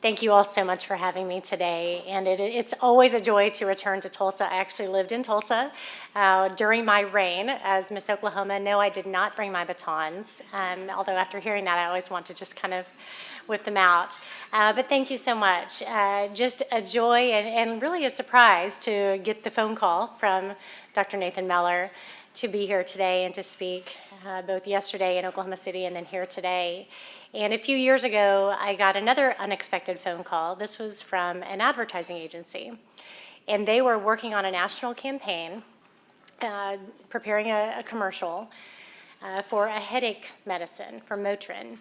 Thank you all so much for having me today, and it's always a joy to return to Tulsa. I actually lived in Tulsa during my reign as Miss Oklahoma. No, I did not bring my batons, although after hearing that, I always want to just kind of whip them out. But thank you so much. Just a joy and really a surprise to get the phone call from Dr. Nathan Meller to be here today and to speak, both yesterday in Oklahoma City and then here today. And a few years ago, I got another unexpected phone call. This was from an advertising agency. And they were working on a national campaign, preparing a commercial for a headache medicine, for Motrin.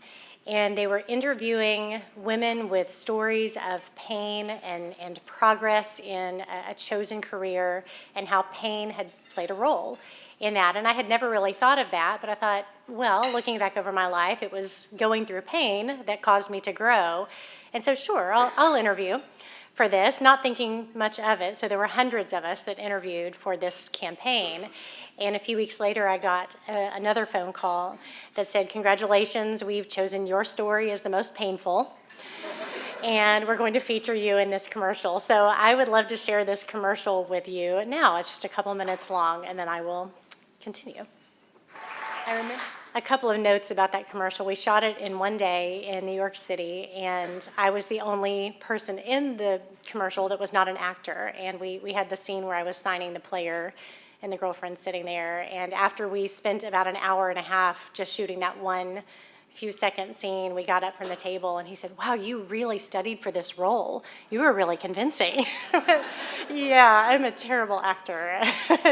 And they were interviewing women with stories of pain and progress in a chosen career and how pain had played a role in that. And I had never really thought of that, but I thought, well, looking back over my life, it was going through pain that caused me to grow. And so sure, I'll interview for this, not thinking much of it. So there were hundreds of us that interviewed for this campaign. And a few weeks later, I got another phone call that said, congratulations, we've chosen your story as the most painful. And we're going to feature you in this commercial. So I would love to share this commercial with you now. It's just a couple minutes long, and then I will continue. I remember a couple of notes about that commercial. We shot it in one day in New York City, and I was the only person in the commercial that was not an actor. And we had the scene where I was signing the player and the girlfriend sitting there. And after we spent about an hour and a half just shooting that one few second scene, we got up from the table and he said, wow, you really studied for this role. You were really convincing. Yeah, I'm a terrible actor.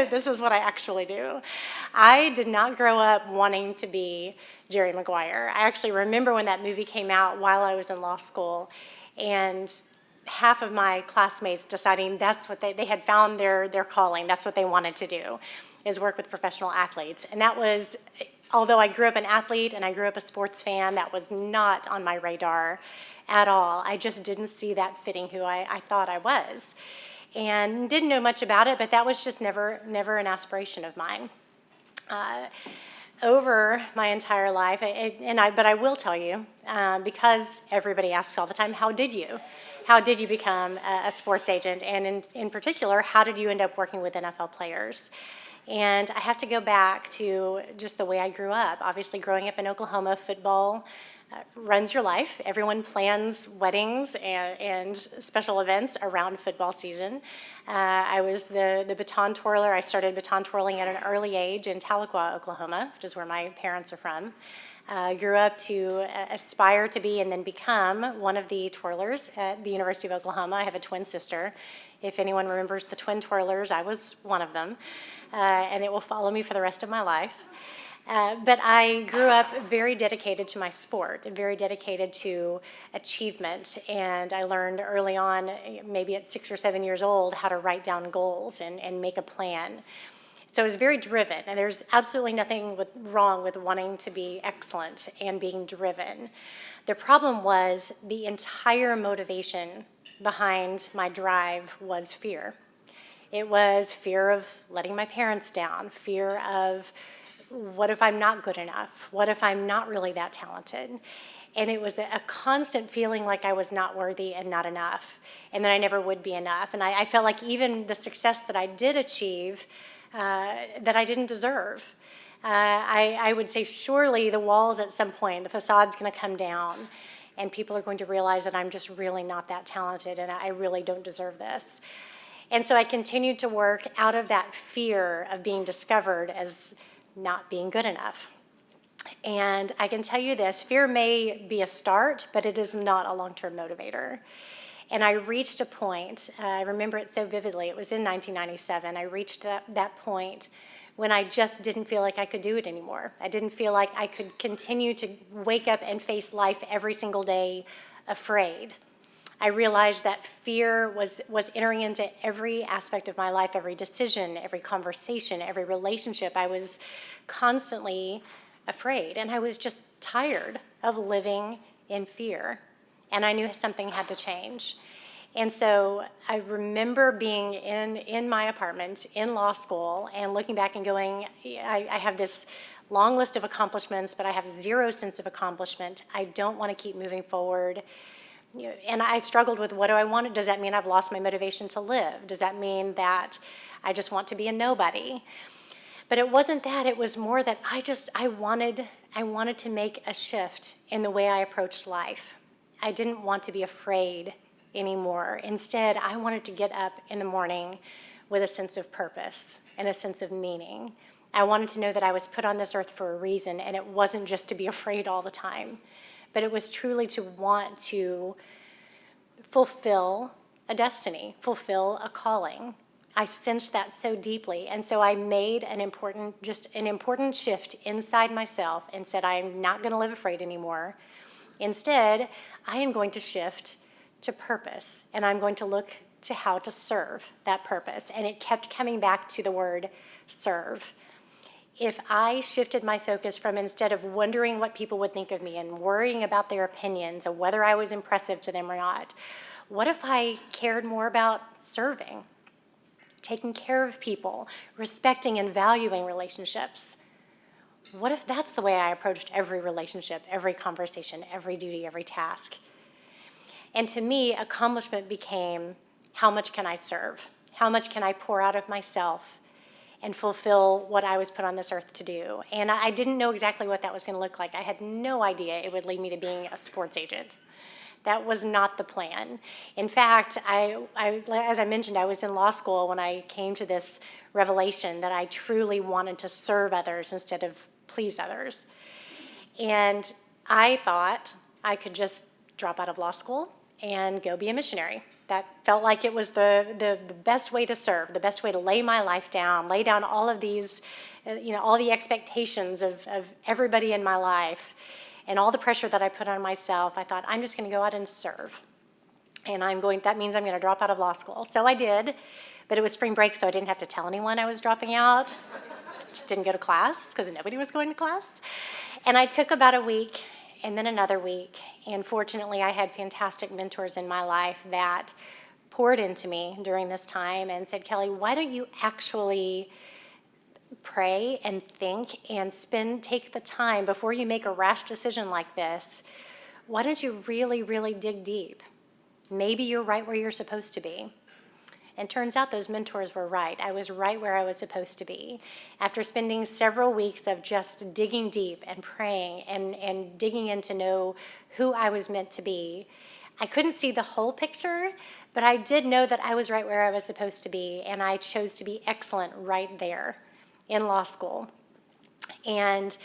This is what I actually do. I did not grow up wanting to be Jerry Maguire. I actually remember when that movie came out while I was in law school, and half of my classmates deciding that's what they had found their calling, that's what they wanted to do, is work with professional athletes. And that was, although I grew up an athlete and I grew up a sports fan, that was not on my radar at all. I just didn't see that fitting who I thought I was. And didn't know much about it, but that was just never an aspiration of mine. Over my entire life, but I will tell you, because everybody asks all the time, how did you become a sports agent? And in particular, how did you end up working with NFL players? And I have to go back to just the way I grew up. Obviously, growing up in Oklahoma, football runs your life. Everyone plans weddings and special events around football season. I was the baton twirler. I started baton twirling at an early age in Tahlequah, Oklahoma, which is where my parents are from. Grew up to aspire to be and then become one of the twirlers at the University of Oklahoma. I have a twin sister. If anyone remembers the twin twirlers, I was one of them, and it will follow me for the rest of my life. But I grew up very dedicated to my sport, very dedicated to achievement, and I learned early on, maybe at 6 or 7 years old, how to write down goals and make a plan. So I was very driven, and there's absolutely nothing wrong with wanting to be excellent and being driven. The problem was the entire motivation behind my drive was fear. It was fear of letting my parents down, fear of what if I'm not good enough? What if I'm not really that talented? And it was a constant feeling like I was not worthy and not enough, and that I never would be enough. And I felt like even the success that I did achieve, that I didn't deserve. I would say surely the walls at some point, the facade's going to come down, and people are going to realize that I'm just really not that talented and I really don't deserve this. And so I continued to work out of that fear of being discovered as not being good enough. And I can tell you this, fear may be a start, but it is not a long-term motivator. And I reached a point, I remember it so vividly, it was in 1997, I reached that point when I just didn't feel like I could do it anymore. I didn't feel like I could continue to wake up and face life every single day afraid. I realized that fear was entering into every aspect of my life, every decision, every conversation, every relationship. I was constantly afraid, and I was just tired of living in fear. And I knew something had to change. And so I remember being in my apartment in law school and looking back and going, I have this long list of accomplishments, but I have zero sense of accomplishment. I don't want to keep moving forward. And I struggled with, what do I want? Does that mean I've lost my motivation to live? Does that mean that I just want to be a nobody? But it wasn't that. It was more that I wanted to make a shift in the way I approached life. I didn't want to be afraid anymore. Instead, I wanted to get up in the morning with a sense of purpose and a sense of meaning. I wanted to know that I was put on this earth for a reason, and it wasn't just to be afraid all the time, but it was truly to want to fulfill a destiny, fulfill a calling. I sensed that so deeply, and so I made an important shift inside myself and said, I'm not going to live afraid anymore. Instead, I am going to shift to purpose, and I'm going to look to how to serve that purpose. And it kept coming back to the word serve. If I shifted my focus from, instead of wondering what people would think of me and worrying about their opinions and whether I was impressive to them or not, what if I cared more about serving, taking care of people, respecting and valuing relationships? What if that's the way I approached every relationship, every conversation, every duty, every task? And to me, accomplishment became, how much can I serve? How much can I pour out of myself and fulfill what I was put on this earth to do? And I didn't know exactly what that was going to look like. I had no idea it would lead me to being a sports agent. That was not the plan. In fact, as I mentioned, I was in law school when I came to this revelation that I truly wanted to serve others instead of please others. And I thought I could just drop out of law school and go be a missionary. That felt like it was the best way to serve, the best way to lay my life down, lay down all of these, all the expectations of everybody in my life and all the pressure that I put on myself. I thought, I'm just going to go out and serve. And that means I'm going to drop out of law school. So I did, but it was spring break, so I didn't have to tell anyone I was dropping out. Just didn't go to class because nobody was going to class. And I took about a week and then another week. And fortunately, I had fantastic mentors in my life that poured into me during this time and said, Kelli, why don't you actually pray and think and take the time before you make a rash decision like this? Why don't you really, really dig deep? Maybe you're right where you're supposed to be. And turns out those mentors were right. I was right where I was supposed to be. After spending several weeks of just digging deep and praying and digging in to know who I was meant to be, I couldn't see the whole picture, but I did know that I was right where I was supposed to be, and I chose to be excellent right there in law school. And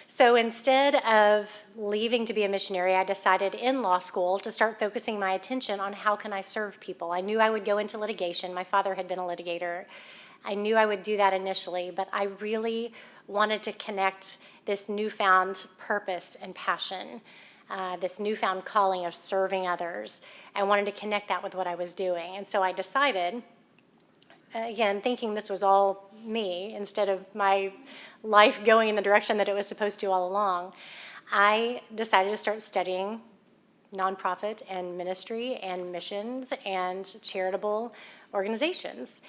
so instead of leaving to be a missionary, I decided in law school to start focusing my attention on how can I serve people. I knew I would go into litigation. My father had been a litigator. I knew I would do that initially, but I really wanted to connect this newfound purpose and passion, this newfound calling of serving others. I wanted to connect that with what I was doing. And so I decided, again, thinking this was all me instead of my life going in the direction that it was supposed to all along, I decided to start studying nonprofit and ministry and missions and charitable organizations.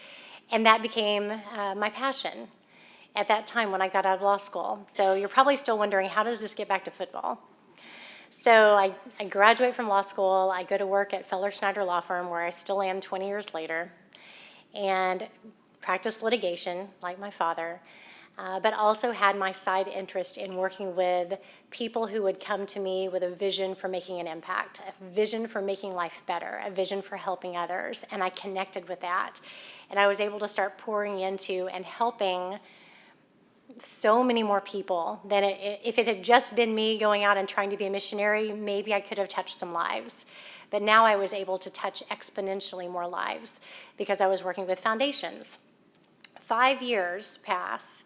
And that became my passion at that time when I got out of law school. So you're probably still wondering, how does this get back to football? So I graduate from law school. I go to work at Feller Schneider Law Firm, where I still am 20 years later, and practice litigation like my father, but also had my side interest in working with people who would come to me with a vision for making an impact, a vision for making life better, a vision for helping others, and I connected with that. And I was able to start pouring into and helping so many more people than if it had just been me going out and trying to be a missionary, maybe I could have touched some lives. But now I was able to touch exponentially more lives because I was working with foundations. 5 years pass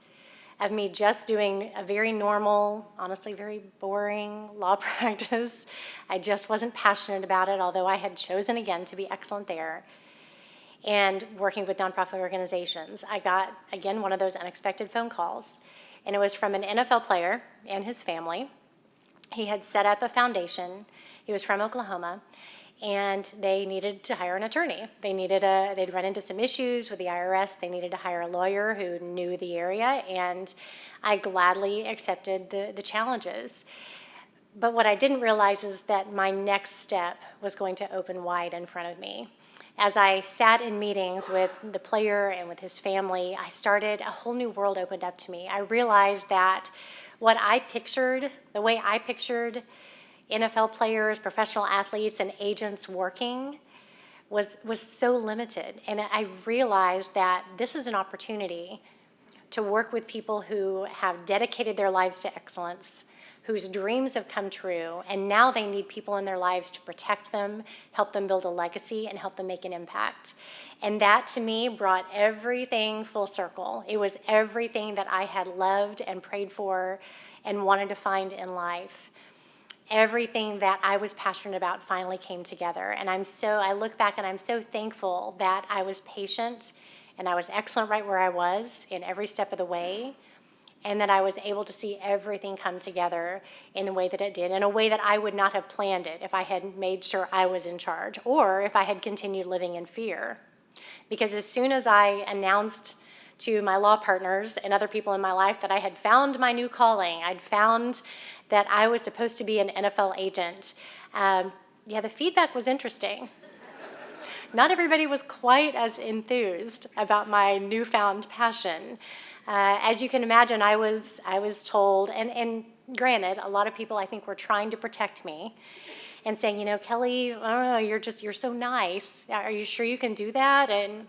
of me just doing a very normal, honestly very boring law practice. I just wasn't passionate about it, although I had chosen again to be excellent there. And working with nonprofit organizations, I got, again, one of those unexpected phone calls. And it was from an NFL player and his family. He had set up a foundation. He was from Oklahoma. And they needed to hire an attorney. They'd run into some issues with the IRS. They needed to hire a lawyer who knew the area, and I gladly accepted the challenges. But what I didn't realize is that my next step was going to open wide in front of me. As I sat in meetings with the player and with his family, a whole new world opened up to me. I realized that what I pictured, the way I pictured NFL players, professional athletes, and agents working was so limited. And I realized that this is an opportunity to work with people who have dedicated their lives to excellence, whose dreams have come true, and now they need people in their lives to protect them, help them build a legacy, and help them make an impact. And that, to me, brought everything full circle. It was everything that I had loved and prayed for and wanted to find in life. Everything that I was passionate about finally came together. And I look back and I'm so thankful that I was patient and I was excellent right where I was in every step of the way, and that I was able to see everything come together in the way that it did, in a way that I would not have planned it if I had made sure I was in charge, or if I had continued living in fear. Because as soon as I announced to my law partners and other people in my life that I had found my new calling, I'd found that I was supposed to be an NFL agent, the feedback was interesting. Not everybody was quite as enthused about my newfound passion. As you can imagine, I was told, and granted, a lot of people I think were trying to protect me and saying, Kelli, I don't know, you're so nice. Are you sure you can do that? And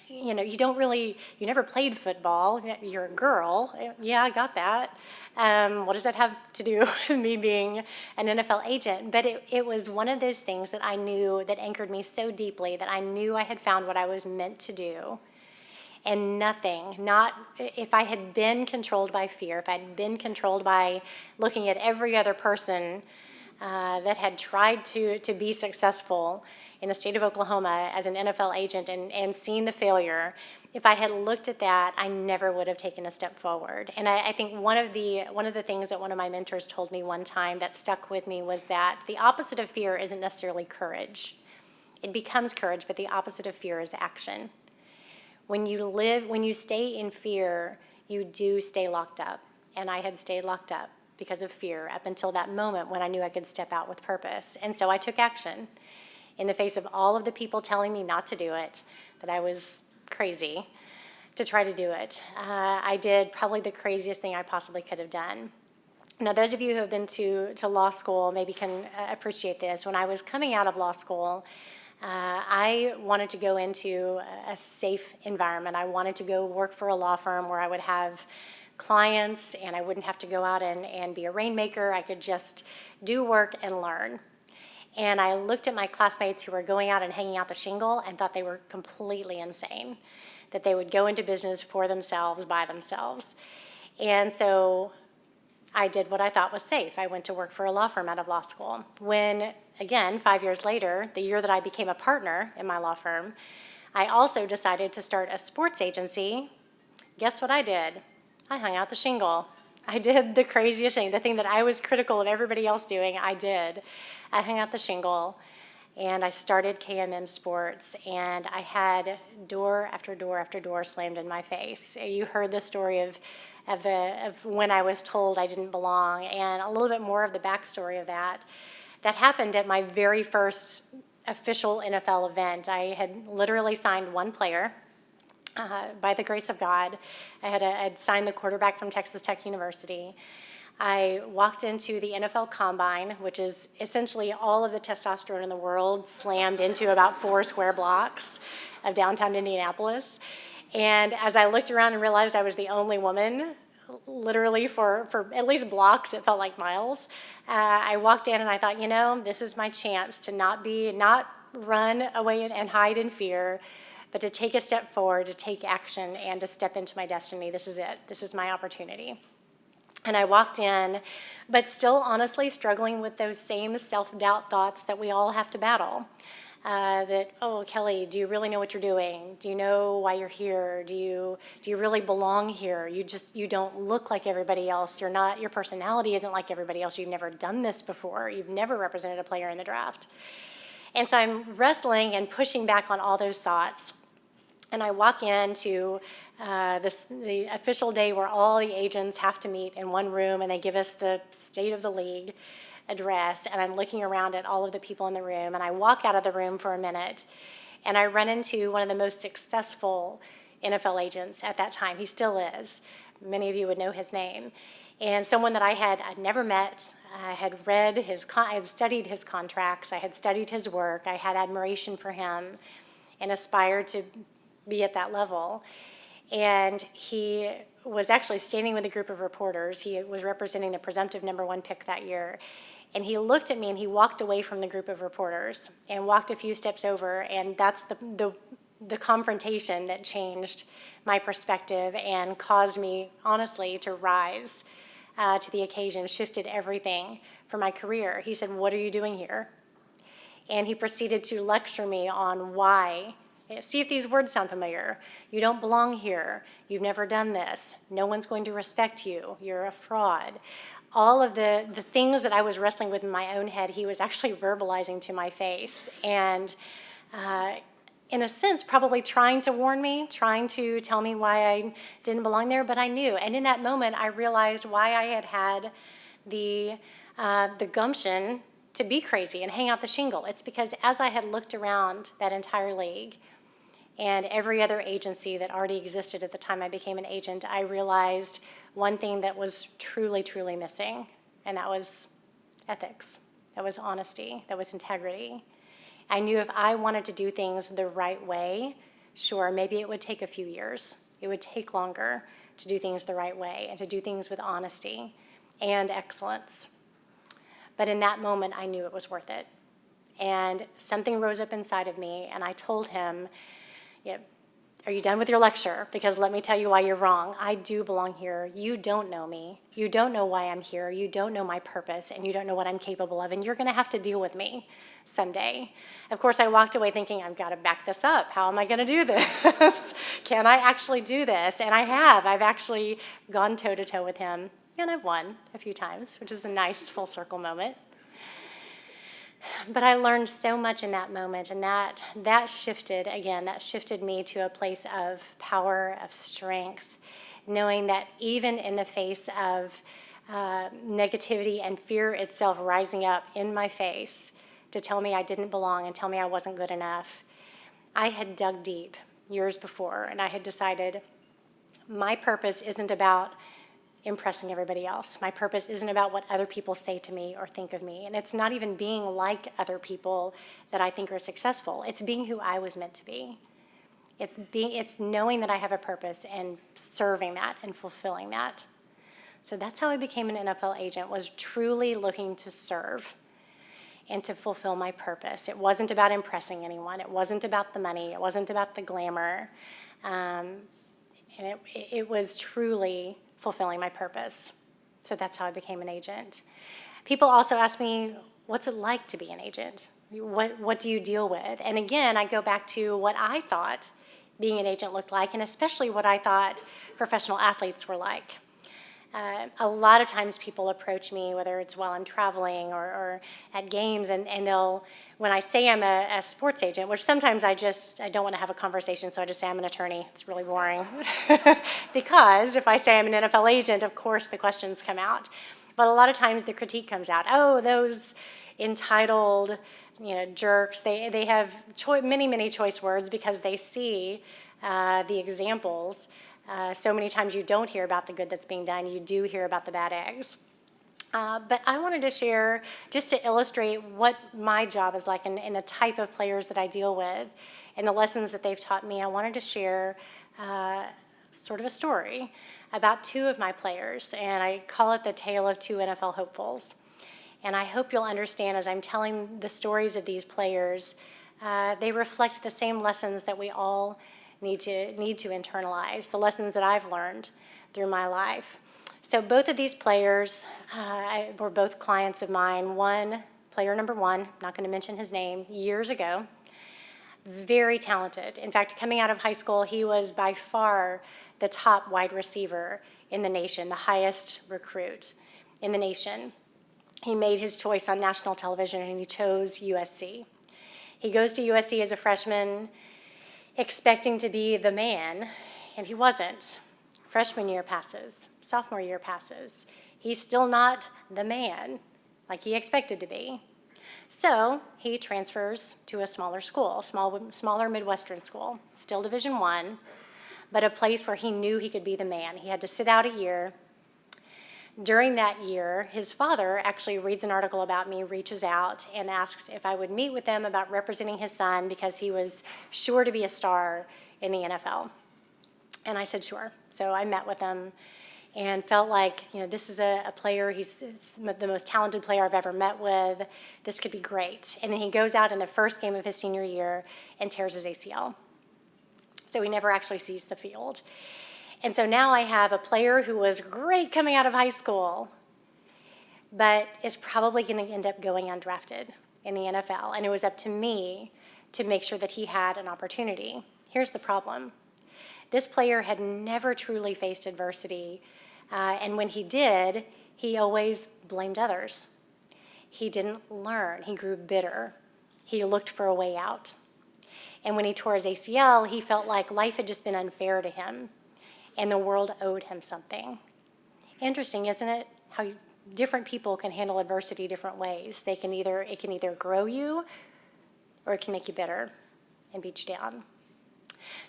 you never played football. You're a girl. Yeah, I got that. What does that have to do with me being an NFL agent? But it was one of those things that I knew that anchored me so deeply that I knew I had found what I was meant to do. And if I had been controlled by fear, if I'd been controlled by looking at every other person that had tried to be successful in the state of Oklahoma as an NFL agent and seen the failure, if I had looked at that, I never would have taken a step forward. And I think one of the things that one of my mentors told me one time that stuck with me was that the opposite of fear isn't necessarily courage. It becomes courage, but the opposite of fear is action. When you stay in fear, you do stay locked up. And I had stayed locked up because of fear up until that moment when I knew I could step out with purpose. And so I took action in the face of all of the people telling me not to do it, that I was crazy to try to do it. I did probably the craziest thing I possibly could have done. Now, those of you who have been to law school maybe can appreciate this. When I was coming out of law school, I wanted to go into a safe environment. I wanted to go work for a law firm where I would have clients and I wouldn't have to go out and be a rainmaker. I could just do work and learn. And I looked at my classmates who were going out and hanging out the shingle and thought they were completely insane, that they would go into business for themselves, by themselves. And so I did what I thought was safe. I went to work for a law firm out of law school. When, again, 5 years later, the year that I became a partner in my law firm, I also decided to start a sports agency. Guess what I did? I hung out the shingle. I did the craziest thing, the thing that I was critical of everybody else doing, I did. I hung out the shingle, and I started KMM Sports, and I had door after door after door slammed in my face. You heard the story of when I was told I didn't belong, and a little bit more of the backstory of that. That happened at my very first official NFL event. I had literally signed one player. By the grace of God. I'd signed the quarterback from Texas Tech University. I walked into the NFL Combine, which is essentially all of the testosterone in the world slammed into about 4 square blocks of downtown Indianapolis. And as I looked around and realized I was the only woman, literally for at least blocks, it felt like miles, I walked in and I thought, this is my chance to not run away and hide in fear, but to take a step forward, to take action, and to step into my destiny. This is it. This is my opportunity. And I walked in, but still honestly struggling with those same self-doubt thoughts that we all have to battle. Oh, Kelli, do you really know what you're doing? Do you know why you're here? Do you really belong here? You don't look like everybody else. Your personality isn't like everybody else. You've never done this before. You've never represented a player in the draft. And so I'm wrestling and pushing back on all those thoughts. And I walk into the official day where all the agents have to meet in one room and they give us the state of the league. address, and I'm looking around at all of the people in the room, and I walk out of the room for a minute, and I run into one of the most successful NFL agents at that time. He still is. Many of you would know his name. And someone that I'd never met. I had read I had studied his contracts, I had studied his work, I had admiration for him, and aspired to be at that level. And he was actually standing with a group of reporters. He was representing the presumptive #1 pick that year. And he looked at me and he walked away from the group of reporters and walked a few steps over, and that's the confrontation that changed my perspective and caused me, honestly, to rise to the occasion, shifted everything for my career. He said, "What are you doing here?" And he proceeded to lecture me on why. See if these words sound familiar. You don't belong here. You've never done this. No one's going to respect you. You're a fraud. All of the things that I was wrestling with in my own head, he was actually verbalizing to my face. And in a sense, probably trying to warn me, trying to tell me why I didn't belong there, but I knew. And in that moment, I realized why I had the gumption to be crazy and hang out the shingle. It's because as I had looked around that entire league and every other agency that already existed at the time I became an agent, I realized one thing that was truly, truly missing, and that was ethics, that was honesty, that was integrity. I knew if I wanted to do things the right way, sure, maybe it would take a few years. It would take longer to do things the right way and to do things with honesty and excellence. But in that moment, I knew it was worth it. And something rose up inside of me, and I told him, "Are you done with your lecture? Because let me tell you why you're wrong. I do belong here. You don't know me. You don't know why I'm here. You don't know my purpose, and you don't know what I'm capable of, and you're going to have to deal with me someday." Of course, I walked away thinking, I've got to back this up. How am I going to do this? Can I actually do this? And I have. I've actually gone toe-to-toe with him, and I've won a few times, which is a nice full circle moment. But I learned so much in that moment, and that shifted me to a place of power, of strength, knowing that even in the face of negativity and fear itself rising up in my face to tell me I didn't belong and tell me I wasn't good enough, I had dug deep years before, and I had decided my purpose isn't about impressing everybody else. My purpose isn't about what other people say to me or think of me. And it's not even being like other people that I think are successful. It's being who I was meant to be. It's knowing that I have a purpose and serving that and fulfilling that. So that's how I became an NFL agent, was truly looking to serve and to fulfill my purpose. It wasn't about impressing anyone. It wasn't about the money. It wasn't about the glamour. And it was truly fulfilling my purpose. So that's how I became an agent. People also ask me, what's it like to be an agent? What do you deal with? And again, I go back to what I thought being an agent looked like, and especially what I thought professional athletes were like. A lot of times people approach me, whether it's while I'm traveling or at games, and they'll, when I say I'm a sports agent, which sometimes I don't want to have a conversation, so I just say I'm an attorney. It's really boring. Because if I say I'm an NFL agent, of course the questions come out. But a lot of times the critique comes out. Oh, those entitled, jerks, they have many choice words because they see the examples. So many times you don't hear about the good that's being done. You do hear about the bad eggs. But I wanted to share, just to illustrate what my job is like and the type of players that I deal with and the lessons that they've taught me. I wanted to share sort of a story about two of my players, and I call it the tale of two NFL hopefuls. And I hope you'll understand as I'm telling the stories of these players, they reflect the same lessons that we all need to internalize, the lessons that I've learned through my life. So both of these players were both clients of mine. Player number one, not going to mention his name, years ago, very talented. In fact, coming out of high school, he was by far the top wide receiver in the nation, the highest recruit in the nation. He made his choice on national television, and he chose USC. He goes to USC as a freshman, expecting to be the man, and he wasn't. Freshman year passes, sophomore year passes. He's still not the man. like he expected to be. So he transfers to a smaller school, smaller Midwestern school, still Division I, but a place where he knew he could be the man. He had to sit out a year. During that year, his father actually reads an article about me, reaches out, and asks if I would meet with them about representing his son because he was sure to be a star in the NFL. And I said, sure. So I met with him and felt like, this is a player, he's the most talented player I've ever met with. This could be great. And then he goes out in the first game of his senior year and tears his ACL. So he never actually sees the field. And so now I have a player who was great coming out of high school, but is probably going to end up going undrafted in the NFL. And it was up to me to make sure that he had an opportunity. Here's the problem. This player had never truly faced adversity, and when he did, he always blamed others. He didn't learn. He grew bitter. He looked for a way out. And when he tore his ACL, he felt like life had just been unfair to him, and the world owed him something. Interesting, isn't it? How different people can handle adversity different ways. It can either grow you, or it can make you bitter and beat you down.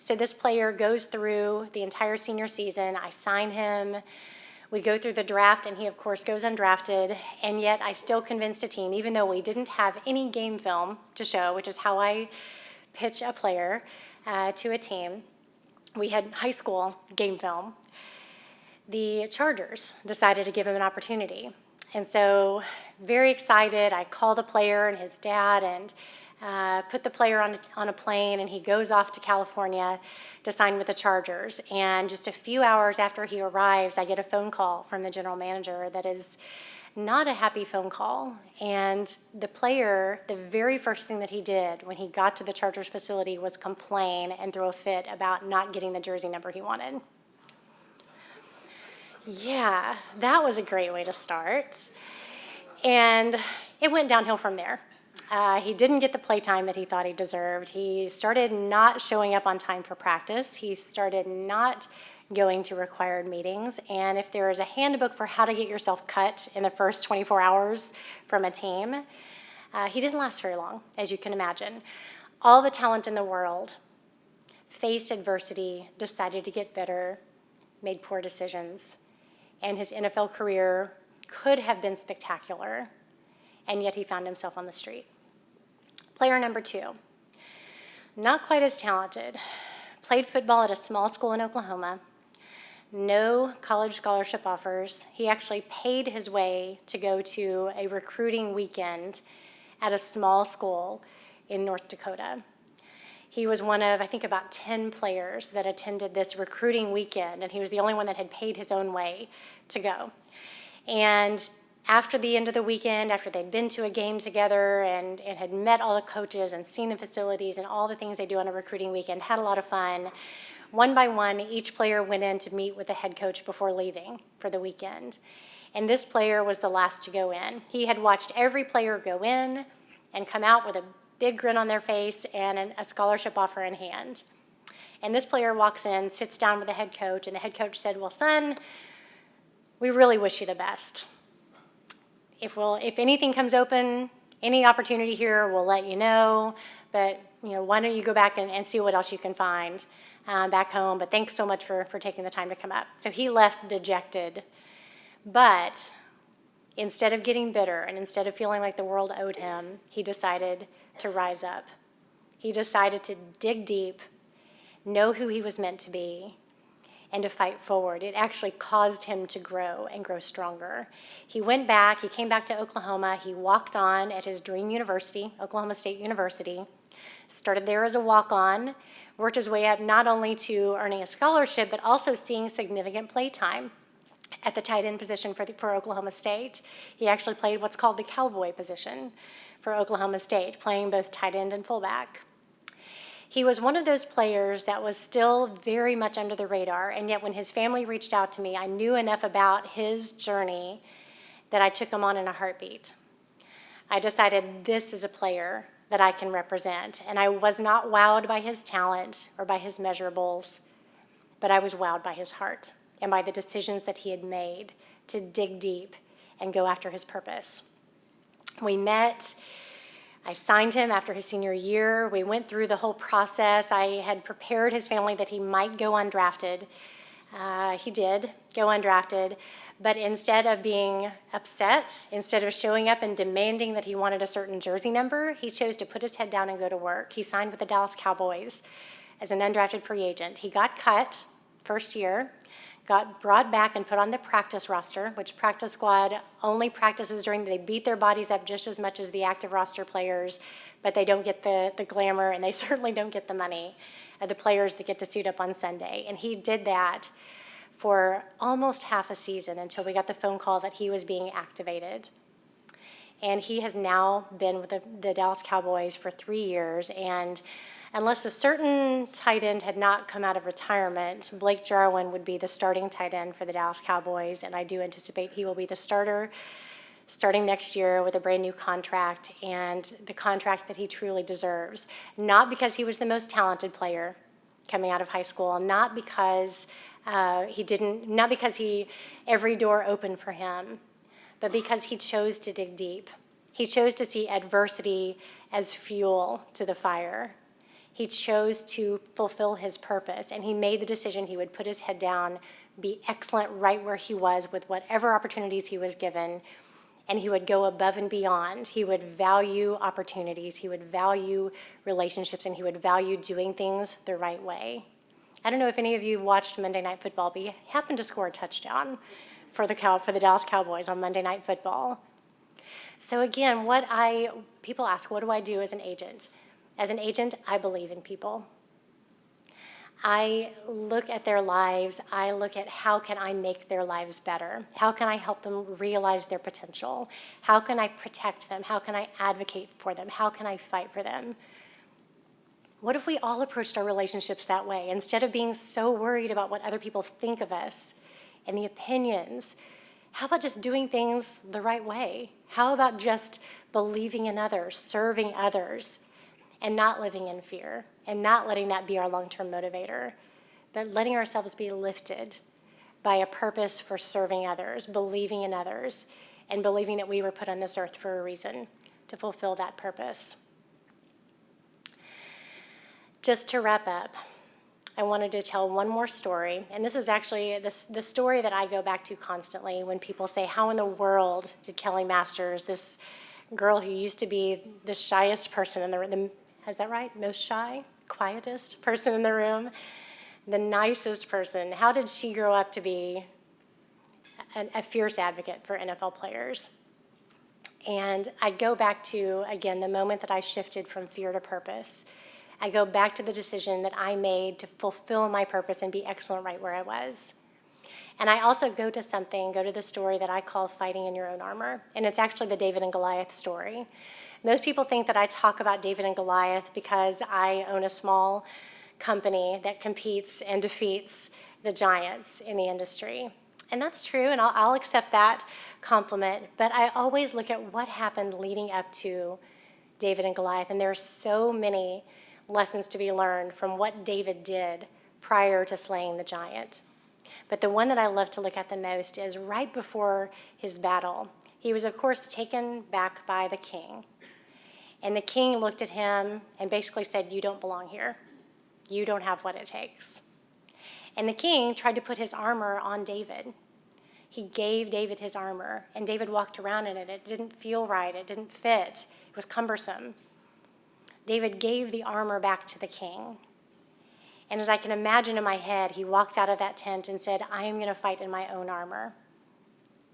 So this player goes through the entire senior season. I sign him. We go through the draft, and he, of course, goes undrafted. And yet I still convinced a team, even though we didn't have any game film to show, which is how I pitch a player to a team. We had high school game film. The Chargers decided to give him an opportunity. And so, very excited, I call the player and his dad and put the player on a plane, and he goes off to California to sign with the Chargers. And just a few hours after he arrives, I get a phone call from the general manager that is not a happy phone call. And the player, the very first thing that he did when he got to the Chargers facility was complain and throw a fit about not getting the jersey number he wanted. Yeah, that was a great way to start. And it went downhill from there. He didn't get the play time that he thought he deserved. He started not showing up on time for practice. He started not going to required meetings. And if there is a handbook for how to get yourself cut in the first 24 hours from a team, he didn't last very long, as you can imagine. All the talent in the world faced adversity, decided to get better, made poor decisions, and his NFL career could have been spectacular, and yet he found himself on the street. Player number 2, not quite as talented, played football at a small school in Oklahoma, no college scholarship offers. He actually paid his way to go to a recruiting weekend at a small school in North Dakota. He was one of, I think, about 10 players that attended this recruiting weekend, and he was the only one that had paid his own way to go. And after the end of the weekend, after they'd been to a game together and had met all the coaches and seen the facilities and all the things they do on a recruiting weekend, had a lot of fun, one by one, each player went in to meet with the head coach before leaving for the weekend. And this player was the last to go in. He had watched every player go in and come out with a big grin on their face and a scholarship offer in hand. And this player walks in, sits down with the head coach, and the head coach said, "Well, son, we really wish you the best. If anything comes open, any opportunity here, we'll let you know. But why don't you go back and see what else you can find back home? But thanks so much for taking the time to come up." So he left dejected. But instead of getting bitter and instead of feeling like the world owed him, he decided to rise up. He decided to dig deep, know who he was meant to be, and to fight forward. It actually caused him to grow and grow stronger. He came back to Oklahoma. He walked on at his dream university, Oklahoma State University, started there as a walk-on, worked his way up not only to earning a scholarship, but also seeing significant play time at the tight end position for Oklahoma State. He actually played what's called the cowboy position for Oklahoma State, playing both tight end and fullback. He was one of those players that was still very much under the radar, and yet when his family reached out to me, I knew enough about his journey that I took him on in a heartbeat. I decided this is a player that I can represent, and I was not wowed by his talent or by his measurables, but I was wowed by his heart and by the decisions that he had made to dig deep and go after his purpose. We met. I signed him after his senior year. We went through the whole process. I had prepared his family that he might go undrafted. He did go undrafted, but instead of being upset, instead of showing up and demanding that he wanted a certain jersey number, he chose to put his head down and go to work. He signed with the Dallas Cowboys as an undrafted free agent. He got cut first year, got brought back and put on the practice roster, which practice squad only practices they beat their bodies up just as much as the active roster players, but they don't get the glamour, and they certainly don't get the money of the players that get to suit up on Sunday. And he did that for almost half a season until we got the phone call that he was being activated. And he has now been with the Dallas Cowboys for 3 years, and unless a certain tight end had not come out of retirement, Blake Jarwin would be the starting tight end for the Dallas Cowboys, and I do anticipate he will be the starter starting next year with a brand new contract, and the contract that he truly deserves. Not because he was the most talented player coming out of high school, not because every door opened for him, but because he chose to dig deep. He chose to see adversity as fuel to the fire. He chose to fulfill his purpose, and he made the decision he would put his head down, be excellent right where he was with whatever opportunities he was given, and he would go above and beyond. He would value opportunities, he would value relationships, and he would value doing things the right way. I don't know if any of you watched Monday Night Football, but he happened to score a touchdown for the Dallas Cowboys on Monday Night Football. So again, people ask, what do I do as an agent? As an agent, I believe in people. I look at their lives. I look at how can I make their lives better? How can I help them realize their potential? How can I protect them? How can I advocate for them? How can I fight for them? What if we all approached our relationships that way? Instead of being so worried about what other people think of us and the opinions, how about just doing things the right way? How about just believing in others, serving others, and not living in fear, and not letting that be our long-term motivator, but letting ourselves be lifted by a purpose for serving others, believing in others, and believing that we were put on this earth for a reason, to fulfill that purpose. Just to wrap up, I wanted to tell one more story, and this is actually the story that I go back to constantly when people say, how in the world did Kelli Masters, this girl who used to be the shyest person in the room, is that right? Most shy, quietest person in the room, the nicest person. How did she grow up to be a fierce advocate for NFL players? And I go back to, again, the moment that I shifted from fear to purpose. I go back to the decision that I made to fulfill my purpose and be excellent right where I was. And I also go to the story that I call fighting in your own armor. And it's actually the David and Goliath story. Most people think that I talk about David and Goliath because I own a small company that competes and defeats the giants in the industry. And that's true, and I'll accept that compliment. But I always look at what happened leading up to David and Goliath. And there are so many lessons to be learned from what David did prior to slaying the giant. But the one that I love to look at the most is right before his battle. He was, of course, taken back by the king. And the king looked at him and basically said, you don't belong here. You don't have what it takes. And the king tried to put his armor on David. He gave David his armor, and David walked around in it. It didn't feel right. It didn't fit. It was cumbersome. David gave the armor back to the king. And as I can imagine in my head, he walked out of that tent and said, I am going to fight in my own armor.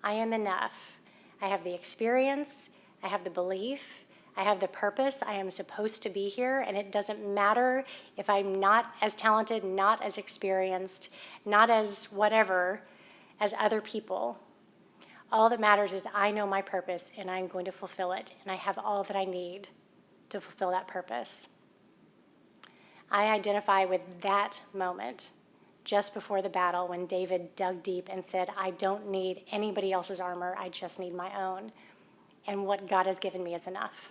I am enough. I have the experience. I have the belief. I have the purpose. I am supposed to be here, and it doesn't matter if I'm not as talented, not as experienced, not as whatever as other people. All that matters is I know my purpose, and I'm going to fulfill it, and I have all that I need to fulfill that purpose. I identify with that moment just before the battle when David dug deep and said, I don't need anybody else's armor, I just need my own. And what God has given me is enough.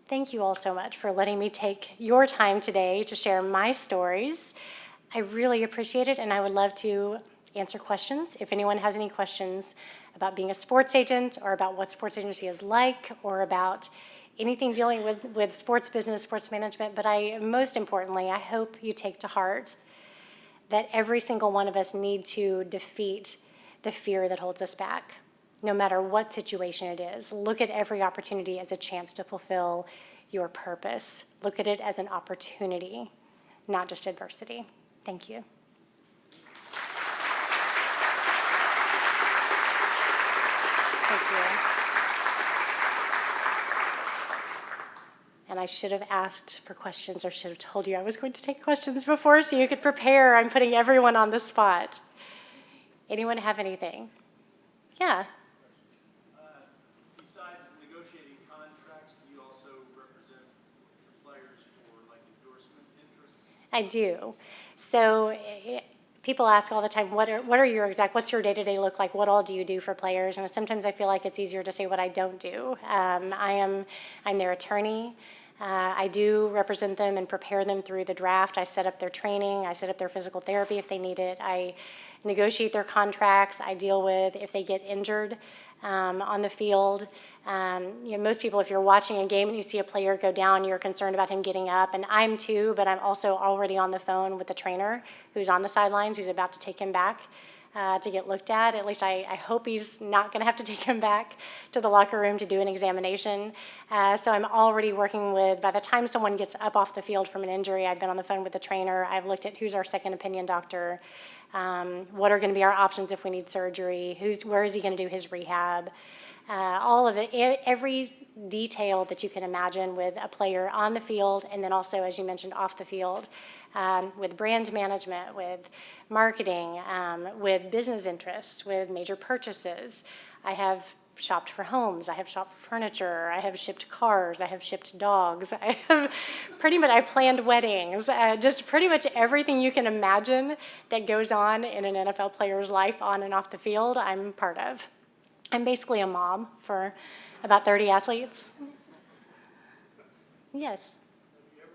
Thank you all so much for letting me take your time today to share my stories. I really appreciate it, and I would love to answer questions. If anyone has any questions about being a sports agent or about what sports agency is like or about anything dealing with sports business, sports management, but most importantly, I hope you take to heart that every single one of us need to defeat the fear that holds us back, no matter what situation it is. Look at every opportunity as a chance to fulfill your purpose. Look at it as an opportunity, not just adversity. Thank you. Thank you. And I should have asked for questions or should have told you I was going to take questions before so you could prepare. I'm putting everyone on the spot. Anyone have anything? Yeah. Besides negotiating contracts, do you also represent players for like endorsement interests? I do. So people ask all the time, what's your day-to-day look like? What all do you do for players? And sometimes I feel like it's easier to say what I don't do. I'm their attorney. I do represent them and prepare them through the draft. I set up their training. I set up their physical therapy if they need it. I negotiate their contracts. I deal with if they get injured on the field. Most people, if you're watching a game and you see a player go down, you're concerned about him getting up, and I'm too, but I'm also already on the phone with the trainer who's on the sidelines, who's about to take him back to get looked at. At least I hope he's not going to have to take him back to the locker room to do an examination. So I'm already working with, by the time someone gets up off the field from an injury, I've been on the phone with the trainer. I've looked at who's our second opinion doctor, what are going to be our options if we need surgery, where is he going to do his rehab, all of it, every detail that you can imagine with a player on the field, and then also, as you mentioned, off the field, with brand management, with marketing, with business interests, with major purchases. I have shopped for homes, I have shopped for furniture, I have shipped cars, I have shipped dogs, I've planned weddings, just pretty much everything you can imagine that goes on in an NFL player's life on and off the field, I'm part of. I'm basically a mom for about 30 athletes. Yes. Have you ever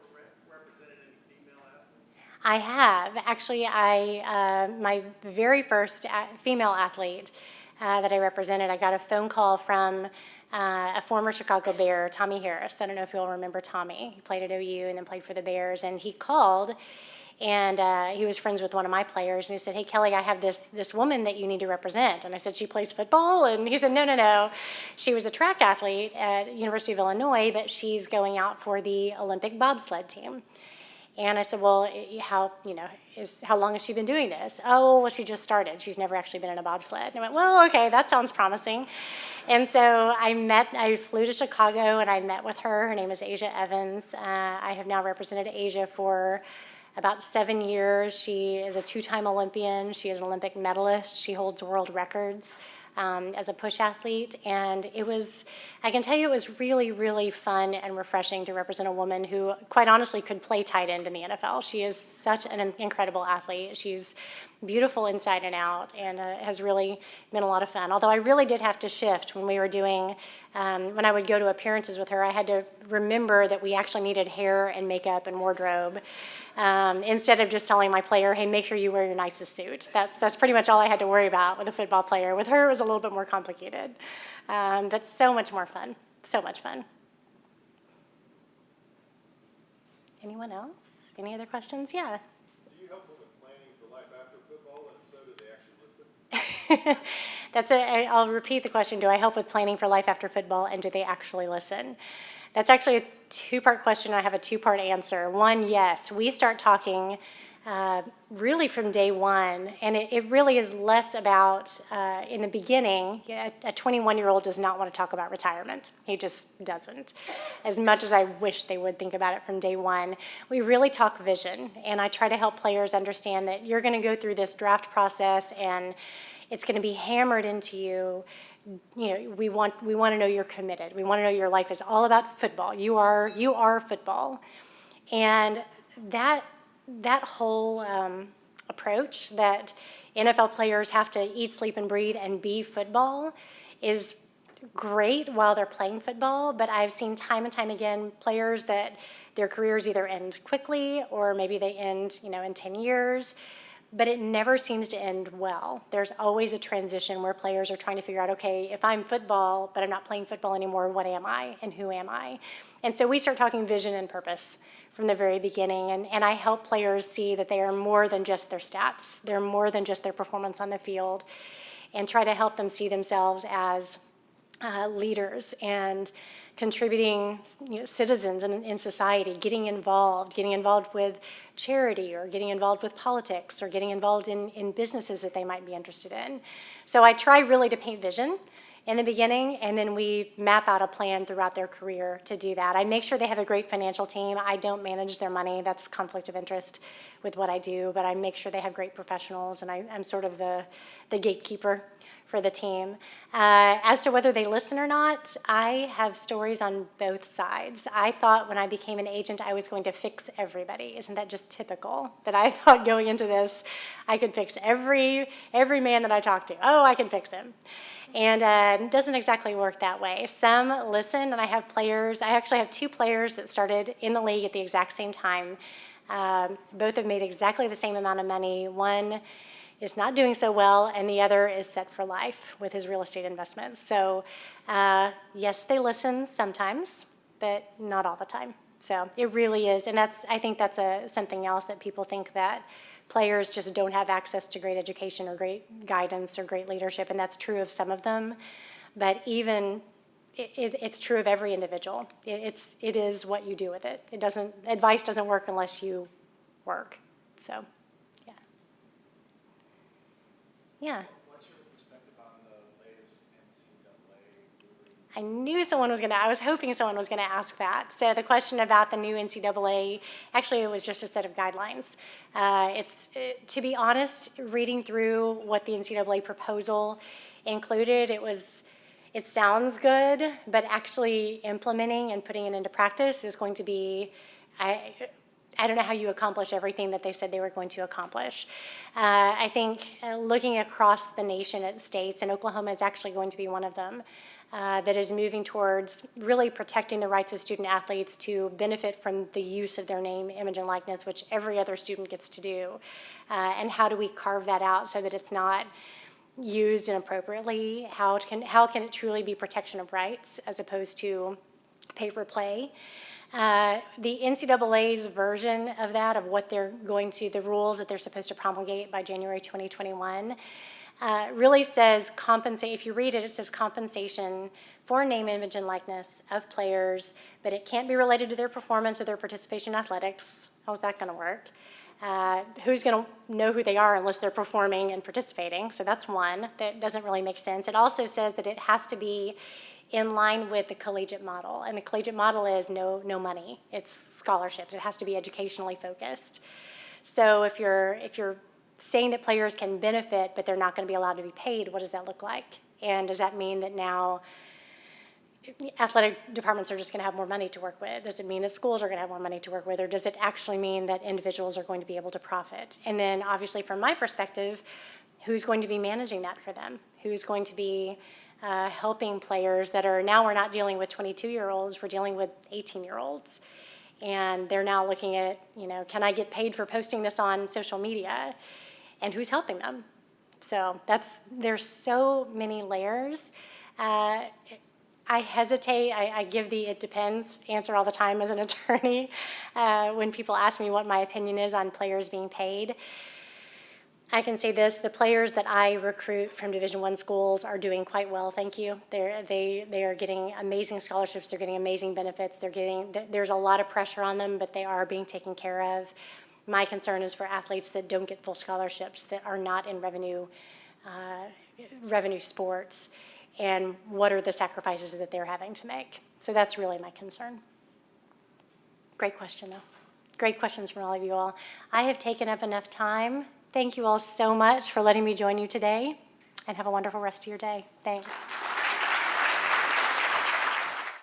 represented any female athletes? I have. Actually, my very first female athlete that I represented, I got a phone call from a former Chicago Bear, Tommy Harris. I don't know if you'll remember Tommy. He played at OU and then played for the Bears, and he called, and he was friends with one of my players, and he said, "Hey, Kelly, I have this woman that you need to represent." And I said, "She plays football?" And he said, No. She was a track athlete at University of Illinois, but she's going out for the Olympic bobsled team. And I said, "Well, how long has she been doing this?" "Oh, well, she just started. She's never actually been in a bobsled." And I went, "Well, okay, that sounds promising." And so I flew to Chicago and I met with her. Her name is Asia Evans. I have now represented Asia for about 7 years. She is a 2-time Olympian. She is an Olympic medalist. She holds world records as a push athlete, and I can tell you it was really, really fun and refreshing to represent a woman who, quite honestly, could play tight end in the NFL. She is such an incredible athlete. She's beautiful inside and out, and has really been a lot of fun. Although I really did have to shift when we were doing, when I would go to appearances with her, I had to remember that we actually needed hair and makeup and wardrobe. Instead of just telling my player, "Hey, make sure you wear your nicest suit." That's pretty much all I had to worry about with a football player. With her, it was a little bit more complicated, but so much more fun. So much fun. Anyone else? Any other questions? Yeah. Do you help them with planning for life after football, and if so, do they actually listen? I'll repeat the question. Do I help with planning for life after football, and do they actually listen? That's actually a 2-part question. I have a 2-part answer. One, yes. We start talking really from day one, and it really is less about, in the beginning, a 21-year-old does not want to talk about retirement. He just doesn't. As much as I wish they would think about it from day one, we really talk vision, and I try to help players understand that you're going to go through this draft process, and it's going to be hammered into you. We want to know you're committed. We want to know your life is all about football. You are football, and that whole approach that NFL players have to eat, sleep, and breathe and be football is great while they're playing football. But I've seen time and time again players that their careers either end quickly or maybe they end in 10 years. but it never seems to end well. There's always a transition where players are trying to figure out, okay, if I'm football, but I'm not playing football anymore, what am I and who am I? And so we start talking vision and purpose from the very beginning, and I help players see that they are more than just their stats. They're more than just their performance on the field, and try to help them see themselves as leaders and contributing citizens in society, getting involved with charity, or getting involved with politics, or getting involved in businesses that they might be interested in. So I try really to paint vision in the beginning, and then we map out a plan throughout their career to do that. I make sure they have a great financial team. I don't manage their money. That's conflict of interest with what I do, but I make sure they have great professionals, and I'm sort of the gatekeeper for the team. As to whether they listen or not, I have stories on both sides. I thought when I became an agent I was going to fix everybody. Isn't that just typical? That I thought going into this I could fix every man that I talked to. Oh, I can fix him. And it doesn't exactly work that way. Some listen, and I actually have 2 players that started in the league at the exact same time. Both have made exactly the same amount of money. One is not doing so well, and the other is set for life with his real estate investments. So yes, they listen sometimes, but not all the time. So it really is, and I think that's something else that people think, that players just don't have access to great education or great guidance or great leadership, and that's true of some of them, but even it's true of every individual. It is what you do with it. Advice doesn't work unless you work. So. Yeah. What's your perspective on the latest NCAA ruling? I was hoping someone was going to ask that. So the question about the new NCAA, actually it was just a set of guidelines. To be honest, reading through what the NCAA proposal included, it sounds good, but actually implementing and putting it into practice is going to be, I don't know how you accomplish everything that they said they were going to accomplish. I think looking across the nation at states, and Oklahoma is actually going to be one of them, that is moving towards really protecting the rights of student athletes to benefit from the use of their name, image, and likeness, which every other student gets to do. And how do we carve that out so that it's not used inappropriately? How can it truly be protection of rights as opposed to pay for play? The NCAA's version of that, of what the rules that they're supposed to promulgate by January 2021, really says if you read it, it says compensation for name, image, and likeness of players, but it can't be related to their performance or their participation in athletics. How's that going to work? Who's going to know who they are unless they're performing and participating? So that's one. That doesn't really make sense. It also says that it has to be in line with the collegiate model, and the collegiate model is no money. It's scholarships. It has to be educationally focused. So if you're saying that players can benefit but they're not going to be allowed to be paid, what does that look like? And does that mean that now athletic departments are just going to have more money to work with? Does it mean that schools are going to have more money to work with, or does it actually mean that individuals are going to be able to profit? And then obviously from my perspective, who's going to be managing that for them? Who's going to be helping players that are now, we're not dealing with 22-year-olds, we're dealing with 18-year-olds. And they're now looking at, can I get paid for posting this on social media? And who's helping them? So there's so many layers. I hesitate. I give the "it depends" answer all the time as an attorney when people ask me what my opinion is on players being paid. I can say this: the players that I recruit from Division I schools are doing quite well, thank you. They are getting amazing scholarships. They're getting amazing benefits. There's a lot of pressure on them, but they are being taken care of. My concern is for athletes that don't get full scholarships, that are not in revenue sports, and what are the sacrifices that they're having to make. So that's really my concern. Great question, though. Great questions from all of you all. I have taken up enough time. Thank you all so much for letting me join you today, and have a wonderful rest of your day. Thanks.